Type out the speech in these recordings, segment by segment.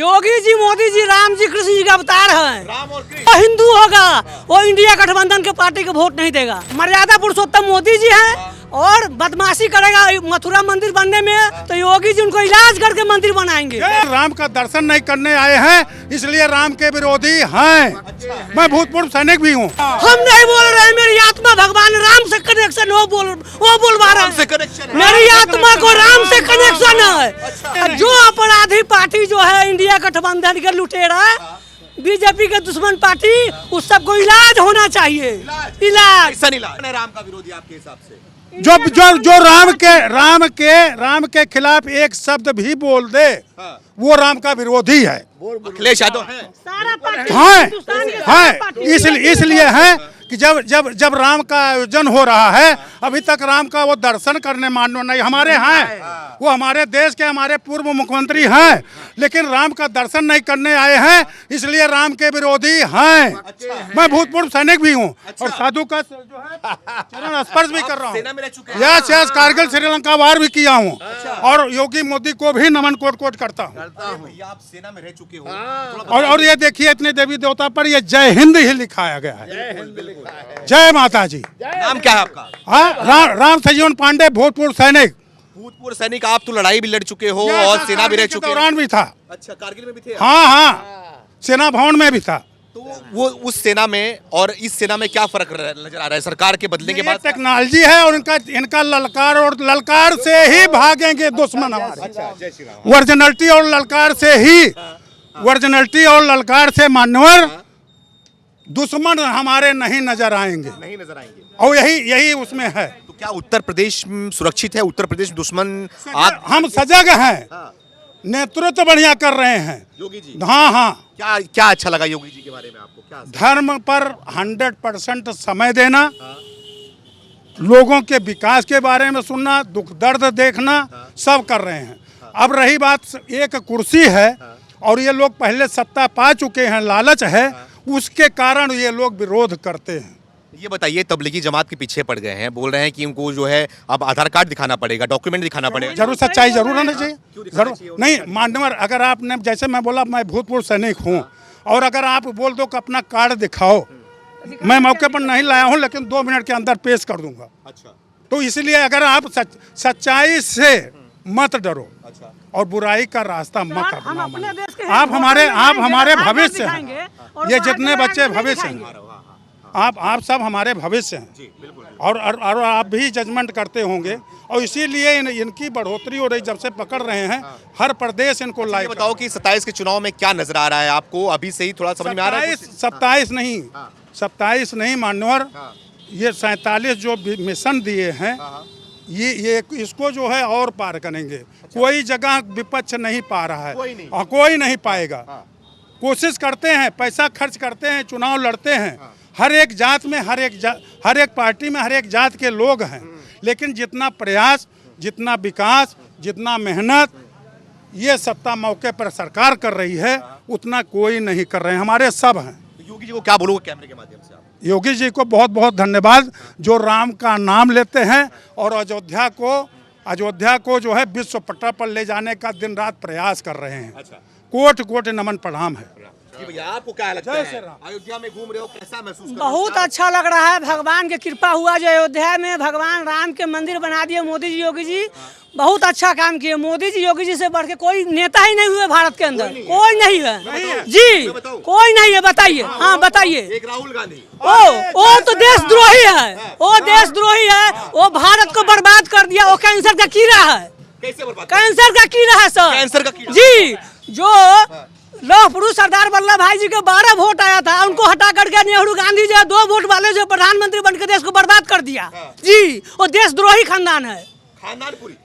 योगी जी, मोदी जी, राम जी, कृष्ण जी का अवतार है। राम और कृष्ण। वो हिंदू होगा, वो इंडिया गठबंधन के पार्टी को वोट नहीं देगा। मर्यादा पुरुषोत्तम मोदी जी हैं और बदमाशी करेगा मथुरा मंदिर बनने में, तो योगी जी उनको इलाज करके मंदिर बनाएंगे। राम का दर्शन नहीं करने आए हैं, इसलिए राम के विरोधी हैं। मैं भूतपूर्व सैनिक भी हूँ। हम नहीं बोल रहे हैं, मेरी आत्मा भगवान राम से कनेक्शन, वो बोलवा रहा है। मेरी आत्मा को राम से कनेक्शन है। जो अपराधी पार्टी जो है इंडिया गठबंधन के लुटेरा, बीजेपी के दुश्मन पार्टी, उस सबको इलाज होना चाहिए। इलाज राम का विरोधी आपके हिसाब से जो राम के खिलाफ एक शब्द भी बोल दे, वो राम का विरोधी है। अखिलेश यादव है। सारा पार्टी है इसलिए है कि जब राम का आयोजन हो रहा है, अभी तक राम का वो दर्शन करने मानो नहीं। हमारे हैं, वो हमारे देश के हमारे पूर्व मुख्यमंत्री हैं, लेकिन राम का दर्शन नहीं करने आए हैं, इसलिए राम के विरोधी हैं। मैं भूतपूर्व सैनिक भी हूँ और साधु का जो है चरण स्पर्श भी कर रहा हूँ। सेना में रह चुके हैं। यस, कारगिल श्रीलंका वार भी किया हूँ और योगी मोदी को भी नमन कोट करता हूँ। भैया आप सेना में रह चुके हो और ये देखिए, इतने देवी देवता पर ये जय हिंद ही लिखाया गया है। जय माता जी। नाम क्या है आपका? हाँ, राम सजीवन पांडे, भूतपूर्व सैनिक। भूतपूर्व सैनिक, आप तो लड़ाई भी लड़ चुके हो और सेना भी रह चुके हो। दौरान भी था। अच्छा, कारगिल में भी थे? हाँ, सेना भवन में भी था। तो वो उस सेना में और इस सेना में क्या फर्क नजर आ रहा है सरकार के बदलने के बाद? टेक्नोलॉजी है और इनका ललकार से ही भागेंगे दुश्मन हमारे। वर्जिनलिटी और ललकार से मान्यवर दुश्मन हमारे नहीं नजर आएंगे। और यही उसमें है। तो क्या उत्तर प्रदेश सुरक्षित है? उत्तर प्रदेश दुश्मन हम सजग हैं। नेतृत्व बढ़िया कर रहे हैं योगी जी। हाँ। क्या अच्छा लगा योगी जी के बारे में आपको? क्या धर्म पर 100% समय देना, लोगों के विकास के बारे में सुनना, दुख दर्द देखना, सब कर रहे हैं। अब रही बात, एक कुर्सी है और ये लोग पहले सत्ता पा चुके हैं, लालच है, उसके कारण ये लोग विरोध करते हैं। ये बताइए, तबलीगी जमात के पीछे पड़ गए हैं, बोल रहे हैं कि उनको जो है अब आधार कार्ड दिखाना पड़ेगा, डॉक्यूमेंट दिखाना पड़ेगा। जरूर सच्चाई जरूर होना चाहिए, जरूर नहीं मान्यवर। अगर आपने, जैसे मैं बोला, मैं भूतपूर्व सैनिक हूँ और अगर आप बोल दो कि अपना कार्ड दिखाओ, मैं मौके पर नहीं लाया हूँ लेकिन 2 मिनट के अंदर पेश कर दूंगा। अच्छा, तो इसलिए अगर आप सच्चाई से मत डरो और बुराई का रास्ता मत अपनाओ। आप हमारे भविष्य हैं। ये जितने बच्चे भविष्य हैं, आप सब हमारे भविष्य हैं और आप भी जजमेंट करते होंगे और इसीलिए इनकी बढ़ोतरी हो रही। जब से पकड़ रहे हैं, हर प्रदेश इनको लाइक। बताओ कि 27 के चुनाव में क्या नजर आ रहा है आपको? अभी से ही थोड़ा समझ में आ रहा है? 27 नहीं मान्यवर, ये 47 जो मिशन दिए हैं, ये इसको जो है और पार करेंगे। कोई जगह विपक्ष नहीं पा रहा है, कोई नहीं पाएगा। कोशिश करते हैं, पैसा खर्च करते हैं, चुनाव लड़ते हैं। हर एक जात में, हर एक पार्टी में हर एक जात के लोग हैं, लेकिन जितना प्रयास, जितना विकास, जितना मेहनत ये सत्ता मौके पर सरकार कर रही है, उतना कोई नहीं कर रहे हैं। हमारे सब हैं। योगी जी को क्या बोलोगे कैमरे के माध्यम से आप? योगी जी को बहुत बहुत धन्यवाद, जो राम का नाम लेते हैं और अयोध्या को जो है विश्व पटल पर ले जाने का दिन रात प्रयास कर रहे हैं। कोट नमन प्रणाम है। भैया आपको क्या लगता है? अयोध्या में घूम रहे हो, कैसा महसूस कर रहे हो? बहुत अच्छा लग रहा है। भगवान की कृपा हुआ जो अयोध्या में भगवान राम के मंदिर बना दिए मोदी जी, योगी जी बहुत अच्छा काम किए। मोदी जी, योगी जी से बढ़ के कोई नेता ही नहीं हुए भारत के अंदर, कोई नहीं है जी, कोई नहीं है। बताइए, हाँ बताइए। एक राहुल गांधी, वो तो देशद्रोही है, वो देशद्रोही है, वो भारत को बर्बाद कर दिया। वो कैंसर का कीड़ा है। कैसे बर्बाद? कैंसर का कीड़ा है सर, कैंसर का कीड़ा जी। जो लौह पुरुष सरदार वल्लभ भाई जी के 12 वोट आया था, उनको हटा करके नेहरू गांधी जी 2 वोट वाले जो प्रधानमंत्री बनकर देश को बर्बाद कर दिया जी। वो देशद्रोही खानदान है,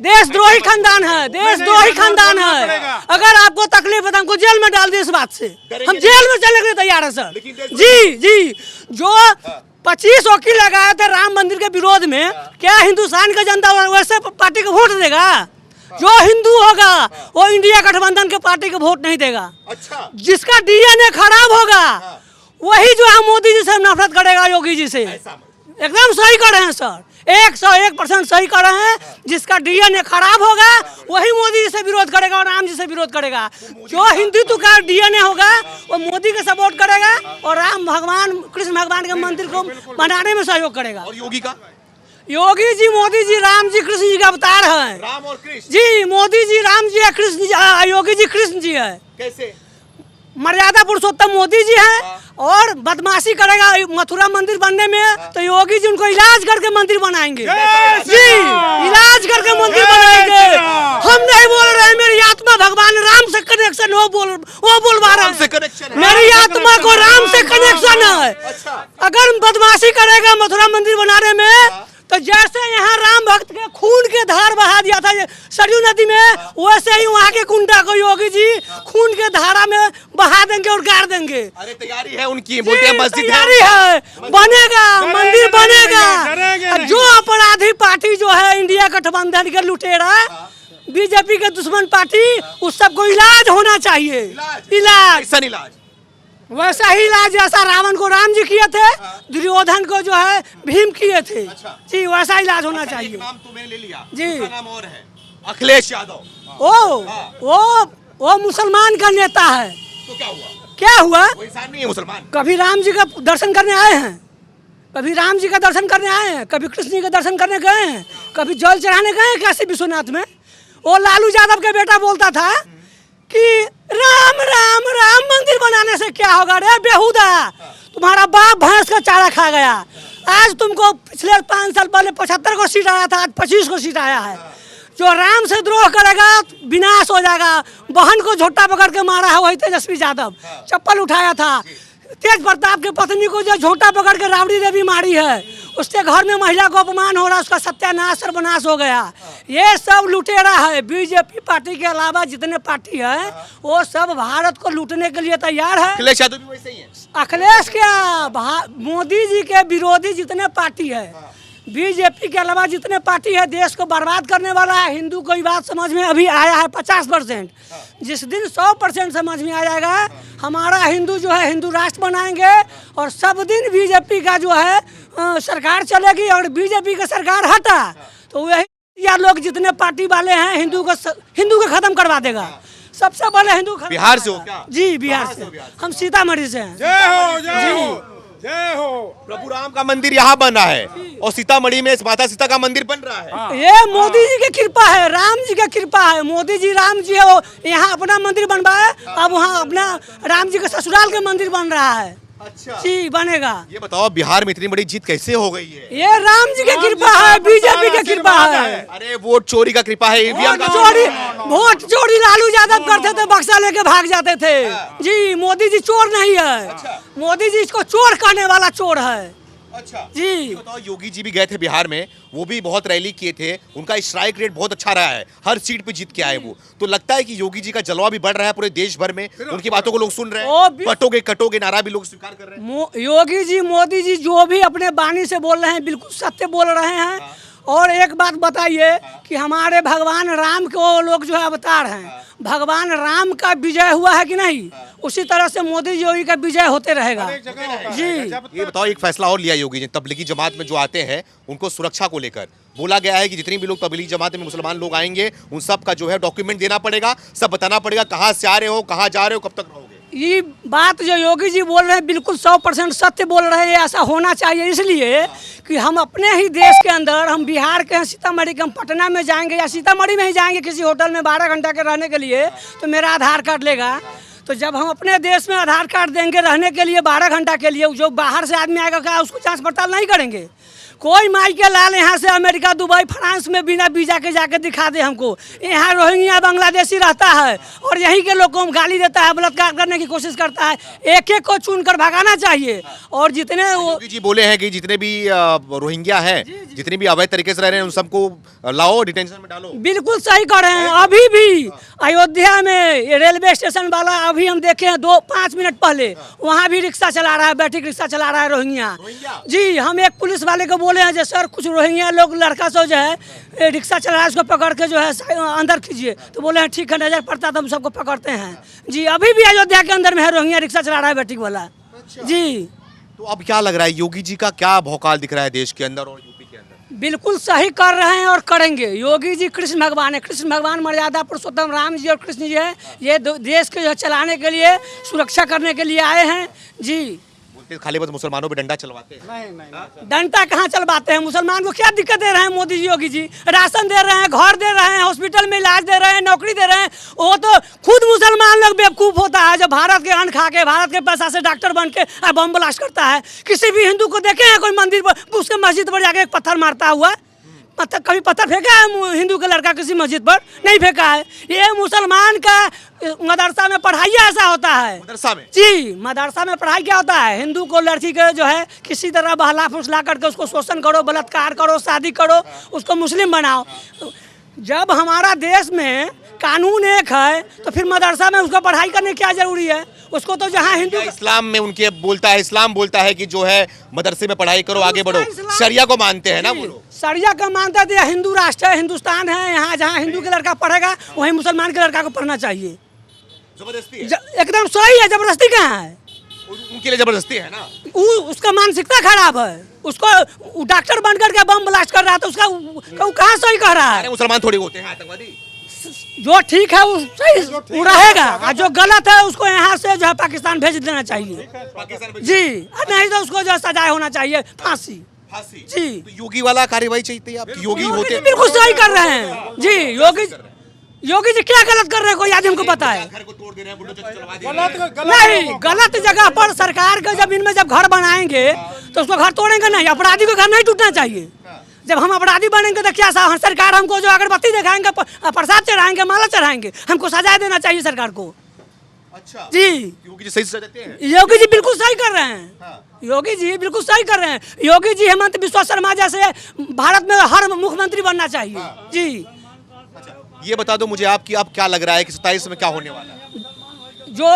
देशद्रोही खानदान है, देशद्रोही खानदान है। अगर आपको तकलीफ है तो हमको जेल में डाल दिए। इस बात से हम जेल में चले गए तैयार है सर जी। जो 25 वकील लगाए थे राम मंदिर के विरोध में, क्या हिंदुस्तान का जनता वैसे पार्टी को वोट देगा? जो हिंदू होगा वो इंडिया गठबंधन के पार्टी को वोट नहीं देगा। अच्छा, जिसका डीएनए खराब होगा वही जो है मोदी जी से नफरत करेगा, योगी जी से। एकदम सही कर रहे हैं सर, 101% सही कर रहे हैं। जिसका डीएनए खराब होगा वही मोदी जी से विरोध करेगा और राम जी से विरोध करेगा। जो हिंदुत्व का डीएनए होगा वो मोदी के सपोर्ट करेगा और राम भगवान कृष्ण भगवान के मंदिर को बनाने में सहयोग करेगा। और योगी का? योगी जी मोदी जी राम जी कृष्ण जी का अवतार है। राम और कृष्ण जी मोदी जी राम जी है, कृष्ण जी योगी जी कृष्ण जी है। कैसे? मर्यादा पुरुषोत्तम मोदी जी है और बदमाशी करेगा मथुरा मंदिर बनने में तो योगी जी उनको इलाज करके मंदिर बनाएंगे। जी इलाज करके मंदिर बनाएंगे। हम नहीं बोल रहे हैं, मेरी आत्मा भगवान राम से कनेक्शन वो बोलवा रहे हैं। मेरी आत्मा को राम से कनेक्शन है। अगर बदमाशी करेगा मथुरा मंदिर बनाने में तो जैसे यहाँ राम भक्त के खून के धार बहा दिया था सरयू नदी में, वैसे ही वहाँ के कुंडा को योगी जी खून के धारा में बहा देंगे और गाड़ देंगे। अरे तैयारी है उनकी, बोलते हैं मस्जिद तैयारी है, बनेगा मंदिर बनेगा। जो अपराधी पार्टी जो है इंडिया गठबंधन के लुटेरा बीजेपी के दुश्मन पार्टी, उस सबको इलाज होना चाहिए। इलाज वैसा ही इलाज जैसा रावण को राम जी किए थे, दुर्योधन को जो है भीम किए थे। जी वैसा इलाज होना चाहिए। नाम तो मैंने ले लिया, जी उसका नाम और है अखिलेश यादव। वो मुसलमान का नेता है। तो क्या हुआ? क्या हुआ? वो इंसान नहीं है मुसलमान। कभी राम जी का दर्शन करने आए हैं, कभी राम जी का दर्शन करने आए हैं, कभी कृष्ण जी का दर्शन करने गए हैं, कभी जल चढ़ाने गए हैं काशी विश्वनाथ में? वो लालू यादव का बेटा बोलता था कि राम राम राम मंदिर बनाने से क्या होगा रे बेहुदा, तुम्हारा बाप भैंस का चारा खा गया। आज तुमको पिछले 5 साल पहले 75 को सीट आया था, आज 25 को सीट आया है। जो राम से द्रोह करेगा विनाश हो जाएगा। बहन को झोटा पकड़ के मारा है वही तेजस्वी यादव, चप्पल उठाया था। तेज प्रताप की पत्नी को जो झोटा पकड़ के राबड़ी देवी मारी है, उसके घर में महिला को अपमान हो रहा है, उसका सत्यानाश सर्वनाश हो गया। ये सब लुटेरा है। बीजेपी पार्टी के अलावा जितने पार्टी है वो सब भारत को लूटने के लिए तैयार है। अखिलेश यादव भी वैसे ही है। अखिलेश क्या, मोदी जी के विरोधी जितने पार्टी है, बीजेपी के अलावा जितने पार्टी है, देश को बर्बाद करने वाला है। हिंदू को ये बात समझ में अभी आया है 50%। जिस दिन 100% समझ में आ जाएगा, हमारा हिंदू जो है हिंदू राष्ट्र बनाएंगे और सब दिन बीजेपी का जो है सरकार चलेगी। और बीजेपी का सरकार हटा तो वही या लोग जितने पार्टी वाले हैं हिंदू को खत्म करवा देगा। सबसे पहले हिंदू बिहार से हो क्या? जी बिहार से, हम सीतामढ़ी से हैं। जय हो। प्रभु राम का मंदिर यहाँ बना है और सीतामढ़ी में माता सीता का मंदिर बन रहा है। ये मोदी जी की कृपा है, राम जी की कृपा है। मोदी जी राम जी है, वो यहाँ अपना मंदिर बनवाए, अब वहाँ अपना राम जी के ससुराल के मंदिर बन रहा है। अच्छा जी बनेगा। ये बताओ बिहार में इतनी बड़ी जीत कैसे हो गई है? ये राम जी की कृपा है, बीजेपी की कृपा है। अरे वोट चोरी का कृपा है, वोट चोरी लालू यादव करते थे, बक्सा लेके भाग जाते थे। जी मोदी जी चोर नहीं है। मोदी जी इसको चोर कहने वाला चोर है। अच्छा जी बताओ, योगी जी भी गए थे बिहार में, वो भी बहुत रैली किए थे, उनका स्ट्राइक रेट बहुत अच्छा रहा है, हर सीट पे जीत के आए वो। तो लगता है कि योगी जी का जलवा भी बढ़ रहा है पूरे देश भर में, उनकी बातों को लोग सुन रहे हैं, कटोगे कटोगे नारा भी लोग स्वीकार कर रहे हैं। योगी जी मोदी जी जो भी अपने बानी से बोल रहे हैं बिल्कुल सत्य बोल रहे हैं। और एक बात बताइए कि हमारे भगवान राम के वो लोग जो है अवतार हैं, भगवान राम का विजय हुआ है कि नहीं, उसी तरह से मोदी जी का विजय होते रहेगा। जी ये बताओ, एक फैसला और लिया योगी जी, तबलीगी जमात में जो आते हैं उनको सुरक्षा को लेकर बोला गया है कि जितनी भी लोग तबलीगी जमात में मुसलमान लोग आएंगे उन सब का जो है डॉक्यूमेंट देना पड़ेगा, सब बताना पड़ेगा कहाँ से आ रहे हो, कहाँ जा रहे हो, कब तक रहोगे। ये बात जो योगी जी बोल रहे हैं बिल्कुल 100% सत्य बोल रहे हैं। ऐसा होना चाहिए इसलिए कि हम अपने ही देश के अंदर, हम बिहार के हैं, सीतामढ़ी के, हम पटना में जाएंगे या सीतामढ़ी में ही जाएंगे किसी होटल में 12 घंटा के रहने के लिए, तो मेरा आधार कार्ड लेगा। तो जब हम अपने देश में आधार कार्ड देंगे रहने के लिए 12 घंटा के लिए, जो बाहर से आदमी आएगा क्या उसको जांच पड़ताल नहीं करेंगे? कोई माई के लाल यहाँ से अमेरिका, दुबई, फ्रांस में बिना वीजा के जाके दिखा दे हमको। यहाँ रोहिंग्या बांग्लादेशी रहता है और यहीं के लोग को हम गाली देता है, बलात्कार करने की कोशिश करता है। एक एक को चुनकर भगाना चाहिए। और जितने योगी जी बोले हैं कि जितने भी रोहिंग्या हैं, जितने भी अवैध तरीके से रह रहे हैं उन सबको लाओ, डिटेंशन में डालो। बिल्कुल सही कर रहे हैं। अभी भी अयोध्या में रेलवे स्टेशन वाला, अभी हम देखे हैं 5 मिनट पहले, वहाँ भी रिक्शा चला रहा है, बैटरी रिक्शा चला रहा है रोहिंग्या। जी हम एक पुलिस वाले को बोले हैं जो सर कुछ रोहिंग्या लोग लड़का सो जो है रिक्शा चला रहा है, उसको पकड़ के जो है अंदर कीजिए। तो बोले हैं ठीक है, नजर पड़ता तो हम सबको पकड़ते हैं। जी अभी भी अयोध्या के अंदर में है रोहिंग्या रिक्शा चला रहा है बैटरी वाला। जी तो अब क्या लग रहा है, योगी जी का क्या भौकाल दिख रहा है देश के अंदर और यूपी के अंदर? बिल्कुल सही कर रहे हैं और करेंगे। योगी जी कृष्ण भगवान है, कृष्ण भगवान मर्यादा पुरुषोत्तम राम जी और कृष्ण जी है। ये देश के जो चलाने के लिए, सुरक्षा करने के लिए आए हैं जी। बोलते खाली बस मुसलमानों पे डंडा चलवाते हैं। नहीं डंडा कहाँ चलवाते हैं? मुसलमान को क्या दिक्कत दे रहे हैं मोदी जी, योगी जी? राशन दे रहे हैं, घर दे रहे हैं, हॉस्पिटल में इलाज दे रहे हैं, नौकरी दे रहे हैं। वो तो खुद मुसलमान लोग बेवकूफ़ होता है जो भारत के अन्न खा के, भारत के पैसा से डॉक्टर बन के बम ब्लास्ट करता है। किसी भी हिंदू को देखे हैं कोई मंदिर पर, उसके मस्जिद पर जाके एक पत्थर मारता हुआ? पत्थर कभी पत्थर फेंका है हिंदू का लड़का किसी मस्जिद पर? नहीं फेंका है। ये मुसलमान का मदरसा में पढ़ाई ऐसा होता है। मदरसा में जी, मदरसा में पढ़ाई क्या होता है? हिंदू को लड़की के जो है किसी तरह बहला फुसला करके उसको शोषण करो, बलात्कार करो, शादी करो, उसको मुस्लिम बनाओ। जब हमारा देश में कानून एक है तो फिर मदरसा में उसको पढ़ाई करने की क्या जरूरी है? उसको तो जहाँ हिंदू इस्लाम में उनके बोलता है, इस्लाम बोलता है कि जो है मदरसे में पढ़ाई करो, आगे बढ़ो। शरिया को मानते हैं ना वो लोग। शरिया का मानता है। हिंदू राष्ट्र है, हिंदुस्तान है। यहाँ जहाँ हिंदू के लड़का पढ़ेगा वहीं मुसलमान के लड़का को पढ़ना चाहिए। जबरदस्ती है। एकदम सही है। जबरदस्ती कहाँ है? उनके लिए जबरदस्ती है ना। उसका मानसिकता खराब है। उसको डॉक्टर बन करके बम ब्लास्ट कर रहा है तो उसका वो कहाँ सही कह रहा है? मुसलमान थोड़ी होते हैं आतंकवादी। जो ठीक है वो सही रहेगा और जो गलत है उसको यहाँ से जो है पाकिस्तान भेज देना चाहिए जी। नहीं तो उसको जो सजाए होना चाहिए, फांसी। जी, तो योगी वाला कार्यवाही चाहिए आपकी। योगी होते बिल्कुल सही कर रहे हैं जी। योगी जी क्या गलत कर रहे हैं कोई आदमी को पता है? घर को तोड़ दे रहे हैं, बुलडोजर से चलवा दे रहे हैं। नहीं, गलत जगह पर सरकार के जब इनमें जब घर बनाएंगे तो उसको घर तोड़ेंगे नहीं। अपराधी को घर नहीं टूटना चाहिए। जब हम अपराधी बनेंगे तो क्या सरकार हमको जो अगरबत्ती दिखाएंगे, प्रसाद चढ़ाएंगे, माला चढ़ाएंगे, हमको सजा देना चाहिए सरकार को। अच्छा जी, योगी जी सही सजा देते हैं। योगी जी बिल्कुल सही कर रहे हैं। योगी जी बिल्कुल सही कर रहे हैं। योगी जी हेमंत बिस्वा शर्मा जैसे भारत में हर मुख्यमंत्री बनना चाहिए जी। ये बता दो मुझे आपकी अब क्या लग रहा है कि 27 में क्या होने वाला है? जो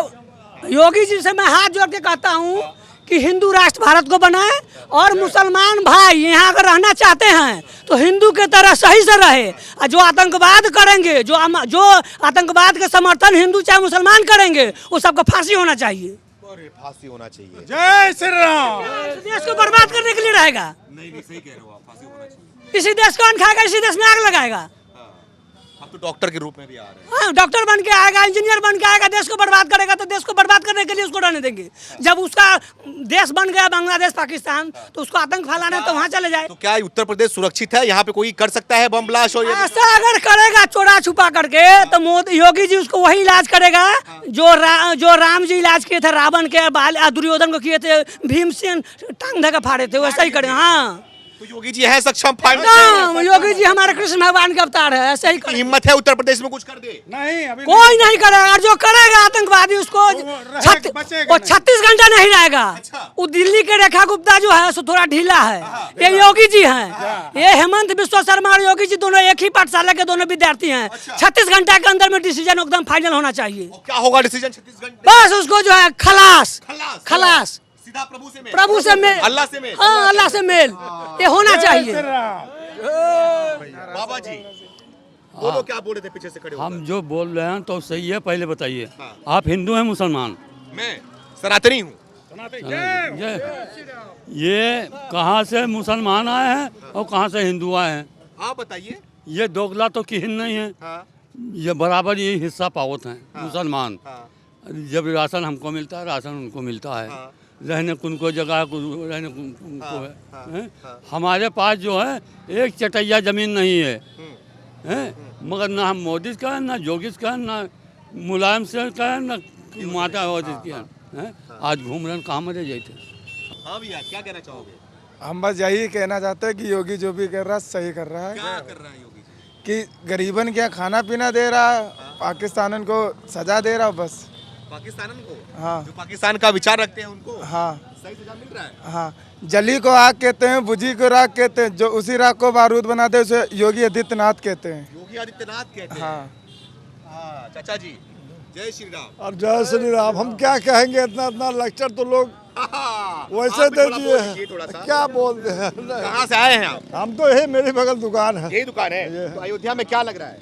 योगी जी से मैं हाथ जोड़ के कहता हूँ कि हिंदू राष्ट्र भारत को बनाए और मुसलमान भाई यहाँ अगर रहना चाहते हैं तो हिंदू के तरह सही से रहे। और जो आतंकवाद करेंगे, जो आतंकवाद के समर्थन हिंदू चाहे मुसलमान करेंगे, वो सबको फांसी होना चाहिए। अरे फांसी होना चाहिए। जय श्री राम। देश को बर्बाद करने के लिए रहेगा। नहीं सही कह रहे हो आप, फांसी होना चाहिए। इसी देश को अन्न खाएगा, इसी देश में आग लगाएगा। अब तो डॉक्टर के रूप में भी आ रहे हैं। हाँ, डॉक्टर बन के आएगा, इंजीनियर बन के आएगा, देश को बर्बाद करेगा। तो देश को बर्बाद करने के लिए उसको रहने देंगे। जब उसका देश बन गया बांग्लादेश, पाकिस्तान, तो उसको आतंक फैलाना तो वहाँ चले जाए। तो क्या उत्तर प्रदेश सुरक्षित है? यहाँ पे कोई कर सकता है बम ब्लास्ट हो? ऐसा अगर करेगा चोरा छुपा करके तो मोदी योगी जी उसको वही इलाज करेगा जो राम जी इलाज किए थे रावण के, दुर्योधन को किए थे, भीमसेन टांग धके फाड़े थे, वैसा ही करेगा। हाँ, तो योगी जी है सक्षम। योगी जी हमारे कृष्ण भगवान के अवतार है। ऐसे ही हिम्मत है उत्तर प्रदेश में कुछ कर दे? नहीं, अभी कोई नहीं करेगा। जो करेगा आतंकवादी उसको 36 घंटा नहीं रहेगा। वो दिल्ली के रेखा गुप्ता जो है सो थोड़ा ढीला है। ये योगी जी हैं। ये हेमंत बिस्वा शर्मा और योगी जी दोनों एक ही पाठशाला के दोनों विद्यार्थी हैं। 36 घंटा के अंदर में डिसीजन एकदम फाइनल होना चाहिए। क्या होगा डिसीजन 36 घंटे? बस उसको जो है खलास सीधा प्रभु से मेल, अल्लाह से मेल। हाँ, अल्लाह से मेल, ये होना चाहिए। बाबा जी बोलो, क्या बोल रहे थे पीछे से खड़े होकर? हम जो बोल रहे हैं तो सही है। पहले बताइए, आप हिंदू हैं मुसलमान? मैं सनातनी हूँ। ये कहाँ से मुसलमान आए हैं और कहाँ से हिंदू आए हैं? आप बताइए। ये दोगला तो किन नहीं है। ये बराबर ये हिस्सा पावत हैं मुसलमान। जब राशन हमको मिलता है, राशन उनको मिलता है। रहने उनको जगह रहने उनको है। हमारे पास जो है एक चटैया जमीन नहीं है। मगर ना हम मोदी का है, ना योगी का है, ना मुलायम से का है, ना माता है। आज घूम रहे हैं, कहाँ मरे जाते। हाँ भैया, क्या कहना चाहोगे? हम बस यही कहना चाहते हैं कि योगी जो भी कर रहा है सही कर रहा है। क्या कर रहा है योगी जी? कि गरीबन क्या खाना पीना दे रहा है, पाकिस्तान को सजा दे रहा है बस। पाकिस्तान को? हाँ, जो पाकिस्तान का विचार रखते हैं उनको हाँ, सही सजा मिल रहा है। हाँ। जली को आग कहते हैं, बुझी को राख कहते हैं, जो उसी राख को बारूद बनाते हैं उसे योगी आदित्यनाथ कहते हैं। योगी आदित्यनाथ कहते हैं। हाँ, चाचा जी जय श्री राम। और जय श्री राम। हम क्या कहेंगे, इतना लेक्चर तो लोग वैसे दे दिए। क्या बोलते हैं। कहाँ से आए हैं आप? हम तो यही मेरी बगल दुकान है। यही दुकान है। तो अयोध्या में क्या लग रहा है?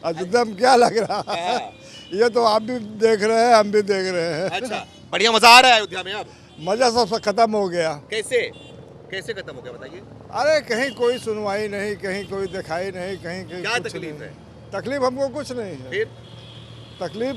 अयोध्या में क्या लग रहा है, ये तो आप भी देख रहे हैं, हम भी देख रहे हैं। अच्छा, बढ़िया मजा आ रहा है अयोध्या में अब? मजा सब खत्म हो गया। कैसे कैसे खत्म हो गया बताइए? अरे कहीं कोई सुनवाई नहीं, कहीं कोई दिखाई नहीं, कहीं कहीं क्या कुछ तकलीफ नहीं। है? तकलीफ हमको कुछ नहीं है। फिर तकलीफ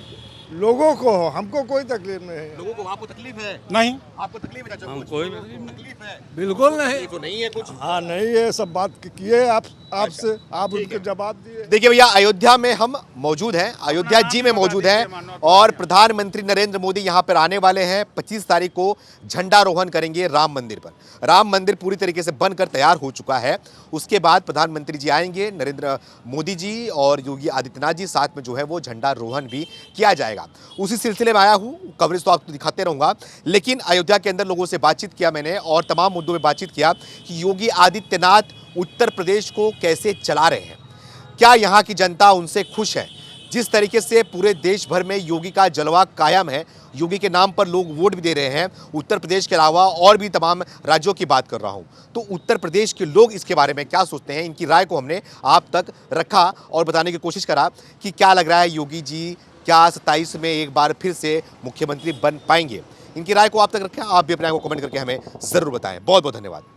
लोगों को हो, हमको कोई तकलीफ नहीं है। लोगों को आपको तकलीफ है? नहीं आपको तकलीफ है चाचा? हम कुछ? कोई तकलीफ है? बिल्कुल नहीं। तकलीफ तो नहीं है कुछ। हाँ नहीं, ये सब बात किए आपसे, आप उनके जवाब दिए। देखिए भैया, अयोध्या में हम मौजूद हैं, अयोध्या जी में मौजूद हैं और प्रधानमंत्री नरेंद्र मोदी यहाँ पर आने वाले हैं। 25 तारीख को झंडारोहण करेंगे राम मंदिर पर। राम मंदिर पूरी तरीके से बनकर तैयार हो चुका है। उसके बाद प्रधानमंत्री जी आएंगे, नरेंद्र मोदी जी और योगी आदित्यनाथ जी साथ में जो है वो झंडारोहण भी किया जाएगा। उसी सिलसिले में आया हूँ, कवरेज तो आपको दिखाते रहूँगा, लेकिन अयोध्या के अंदर लोगों से बातचीत किया मैंने और तमाम मुद्दों में बातचीत किया कि योगी आदित्यनाथ उत्तर प्रदेश को कैसे चला रहे हैं, क्या यहाँ की जनता उनसे खुश है। जिस तरीके से पूरे देश भर में योगी का जलवा कायम है, योगी के नाम पर लोग वोट भी दे रहे हैं, उत्तर प्रदेश के अलावा और भी तमाम राज्यों की बात कर रहा हूं, तो उत्तर प्रदेश के लोग इसके बारे में क्या सोचते हैं, इनकी राय को हमने आप तक रखा और बताने की कोशिश करा कि क्या लग रहा है योगी जी क्या 27 में एक बार फिर से मुख्यमंत्री बन पाएंगे। इनकी राय को आप तक रखें, आप भी अपने को कमेंट करके हमें जरूर बताएं। बहुत बहुत धन्यवाद।